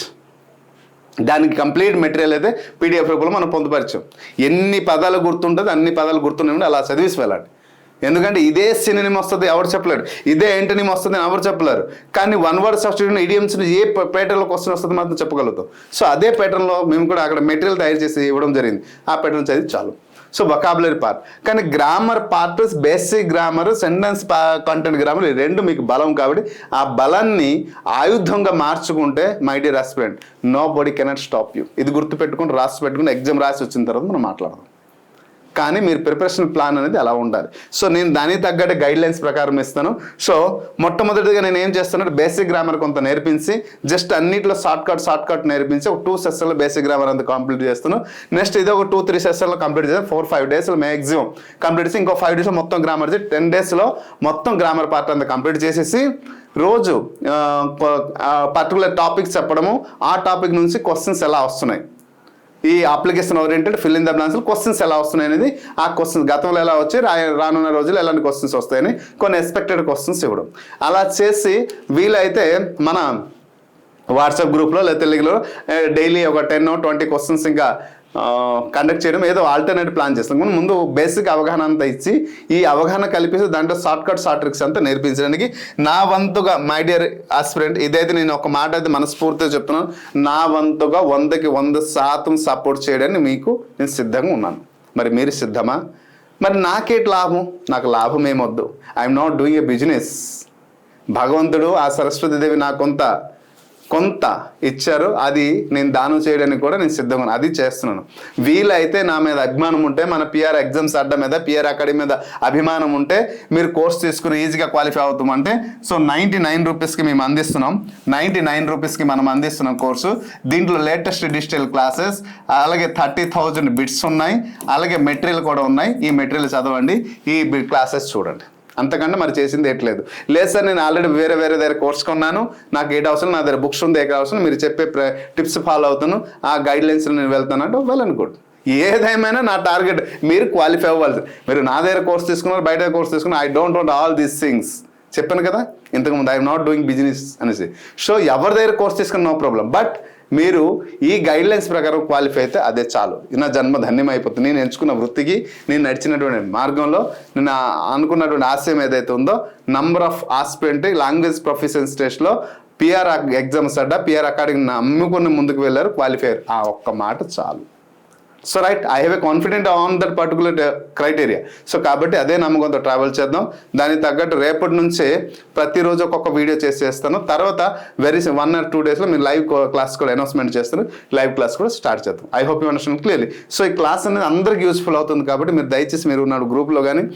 Speaker 1: దానికి కంప్లీట్ మెటీరియల్ అయితే PDF రూపంలో మనం పొందుపరిచాం. ఎన్ని పదాలు గుర్తుంటుంది అన్ని పదాలు గుర్తుండే అలా చదివేసి వెళ్ళండి. ఎందుకంటే ఇదే సినోనిమ్ వస్తుంది ఎవరు చెప్పలేరు, ఇదే యాంటోనిమ్ వస్తుంది ఎవరు చెప్పలేరు. కానీ 1 word సబ్స్టిట్యూషన్ ఇడియమ్స్ ఏ ప్యాటర్న్లో క్వశ్చన్ వస్తుంది మాత్రం చెప్పగలుగుతాం. సో అదే ప్యాటర్న్లో మేము కూడా అక్కడ మెటీరియల్ తయారు చేసి ఇవ్వడం జరిగింది. ఆ ప్యాటర్న్ చదివి చాలు. So vocabulary part. కానీ grammar part, basic grammar, sentence content grammar, ఈ రెండు మీకు బలం. కాబట్టి ఆ బలాన్ని ఆయుధంగా మార్చుకుంటే my dear aspirant, nobody cannot stop you. ఇది గుర్తుపెట్టుకుని పెట్టుకుని ఎగ్జామ్ రాసి వచ్చిన తర్వాత మనం మాట్లాడదాం. కానీ మీరు ప్రిపరేషన్ ప్లాన్ అనేది అలా ఉండాలి. సో నేను దానికి తగ్గట్టు గైడ్లైన్స్ ప్రకారం ఇస్తాను. సో మొట్టమొదటిగా నేను ఏం చేస్తానంటే బేసిక్ గ్రామర్ కొంత నేర్పించి, జస్ట్ అన్నింటిలో షార్ట్ కట్ నేర్పించి ఒక 2 sessions బేసిక్ గ్రామర్ అంతా కంప్లీట్ చేస్తాను. నెక్స్ట్ ఇది ఒక 2-3 sessions కంప్లీట్ చేస్తాను. 4-5 days మ్యాక్సిమం కంప్లీట్ చేసి ఇంకో 5 days మొత్తం గ్రామర్ చేసి 10 days మొత్తం గ్రామర్ పార్ట్ అంతా కంప్లీట్ చేసేసి రోజు పర్టికులర్ టాపిక్స్ చెప్పడము, ఆ టాపిక్ నుంచి క్వశ్చన్స్ ఎలా వస్తున్నాయి, ఈ application oriented fill in the blanks questions ఎలా వస్తున్నాయి అనేది, ఆ క్వశ్చన్స్ గతంలో ఎలా వచ్చి రానున్న రోజులు ఎలాంటి క్వశ్చన్స్ వస్తాయని కొన్ని ఎక్స్పెక్టెడ్ క్వశ్చన్స్ ఇవ్వడం. అలా చేసి వీలైతే మన వాట్సాప్ గ్రూప్లో లేదా తెలుగులో డైలీ ఒక 10-20 క్వశ్చన్స్ ఇంకా కండక్ట్ చేయడం, ఏదో ఆల్టర్నేట్ ప్లాన్ చేస్తాం. ముందు బేసిక్ అవగాహన అంతా ఇచ్చి ఈ అవగాహన కలిపేసి దాంట్లో షార్ట్ ట్రిక్స్ అంతా నేర్పించడానికి నా వంతుగా మై డియర్ ఆస్పిరెంట్, ఇదైతే నేను ఒక మాట అయితే మనస్ఫూర్తిగా చెప్తున్నాను, నా వంతుగా 100కి 100% సపోర్ట్ చేయడానికి మీకు నేను సిద్ధంగా ఉన్నాను. మరి మీరు సిద్ధమా? మరి నాకేటి లాభం? నాకు లాభం ఏమొద్దు. I'm not doing a business. భగవంతుడు, ఆ సరస్వతీదేవి నాకు కొంత కొంత ఇచ్చారు, అది నేను దానం చేయడానికి కూడా నేను సిద్ధంగా ఉన్నాను, అది చేస్తున్నాను. వీలైతే నా మీద అభిమానం ఉంటే, మన పిఆర్ ఎగ్జామ్స్ అడ్డ మీద, పిఆర్ అకాడమీ మీద అభిమానం ఉంటే మీరు కోర్స్ తీసుకుని ఈజీగా క్వాలిఫై అవుతామంటే, సో 99 రూపీస్కి మేము అందిస్తున్నాం. 99 రూపీస్కి మనం అందిస్తున్నాం కోర్సు. దీంట్లో లేటెస్ట్ డిజిటల్ క్లాసెస్, అలాగే 30,000 బిట్స్ ఉన్నాయి, అలాగే మెటీరియల్ కూడా ఉన్నాయి. ఈ మెటీరియల్ చదవండి, ఈ క్లాసెస్ చూడండి, అంతకంటే మరి చేసింది ఏట్లేదు. లేదు సార్ నేను ఆల్రెడీ వేరే దగ్గర కోర్స్ కొన్నాను, నాకు ఏట్ అవసరం, నా దగ్గర బుక్స్ ఉంది, అవసరం, మీరు చెప్పే టిప్స్ ఫాలో అవుతాను, ఆ గైడ్ లైన్స్లో నేను వెళ్తాను అంటే వెల్ అండ్ గుడ్. ఏదేమైనా నా టార్గెట్ మీరు క్వాలిఫై అవ్వాలి. మీరు నా దగ్గర కోర్స్ తీసుకున్నారు, బయట కోర్స్ తీసుకున్నారు, I don't want all these things. చెప్పాను కదా ఇంతకుముందు, ఐఎమ్ నాట్ డూయింగ్ బిజినెస్ అనేసి. సో ఎవరి దగ్గర కోర్స్ తీసుకున్న నో ప్రాబ్లం, బట్ మీరు ఈ గైడ్ లైన్స్ ప్రకారం క్వాలిఫై అయితే అదే చాలు. నా జన్మ ధన్యం అయిపోతుంది. నేను ఎంచుకున్న వృత్తికి, నేను నడిచినటువంటి మార్గంలో, నేను అనుకున్నటువంటి ఆశయం ఏదైతే ఉందో, number of aspirant language proficiency టెస్ట్లో పిఆర్ ఎగ్జామ్స్ అడ్డా పిఆర్ అకాడమీ నమ్ముకుని ముందుకు వెళ్ళారు, క్వాలిఫైయర్. ఆ ఒక్క మాట చాలు. So right, I have a confident on that particular criteria. So కాబట్టి అదే నమ్మకంతో ట్రావెల్ చేద్దాం. దానికి తగ్గట్టు రేపటి నుంచే ప్రతిరోజు ఒక్కొక్క వీడియో చేస్తాను. తర్వాత 1 or 2 డేస్లో మీరు లైవ్ క్లాస్ కూడా అనౌన్స్మెంట్ చేస్తారు, లైవ్ క్లాస్ కూడా స్టార్ట్ చేద్దాం. I hope you understand clearly. So ఈ క్లాస్ అనేది అందరికీ యూస్ఫుల్ అవుతుంది కాబట్టి మీరు దయచేసి మీరు ఉన్నాడు గ్రూప్లో కానీ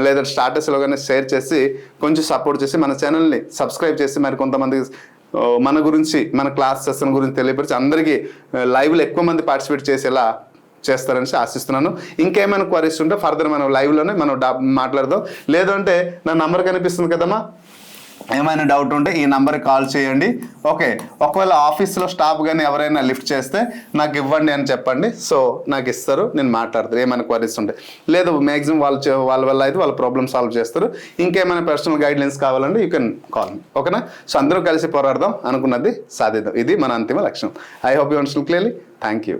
Speaker 1: లేదా స్టాటస్లో కానీ షేర్ చేసి కొంచెం సపోర్ట్ చేసి మన ఛానల్ని సబ్స్క్రైబ్ చేసి మరి కొంతమందికి మన గురించి, మన క్లాస్ సెషన్ గురించి తెలియపరిచి అందరికీ లైవ్లో ఎక్కువ మంది పార్టిసిపేట్ చేసేలా చేస్తారని ఆశిస్తున్నాను. ఇంకేమైనా క్వరీస్ ఉంటే ఫర్దర్ మనం లైవ్లోనే మనం మాట్లాడదాం. లేదంటే నా నంబర్ కనిపిస్తుంది కదమ్మా, ఏమైనా డౌట్ ఉంటే ఈ నెంబర్కి కాల్ చేయండి. ఓకే, ఒకవేళ ఆఫీస్లో స్టాఫ్ కానీ ఎవరైనా లిఫ్ట్ చేస్తే నాకు ఇవ్వండి అని చెప్పండి. సో నాకు ఇస్తారు, నేను మాట్లాడతాను ఏమైనా క్వరీస్ ఉంటే. లేదు మ్యాక్సిమం వాళ్ళ వల్ల అయితే వాళ్ళ ప్రాబ్లమ్ సాల్వ్ చేస్తారు. ఇంకేమైనా పర్సనల్ గైడ్లైన్స్ కావాలంటే యూ కెన్ కాల్ మీ. ఓకేనా? సో అందరూ కలిసి పోరాడదాం, అనుకున్నది సాధిద్దాం. ఇది మన అంతిమ లక్ష్యం. I hope you understand clearly. Thank you.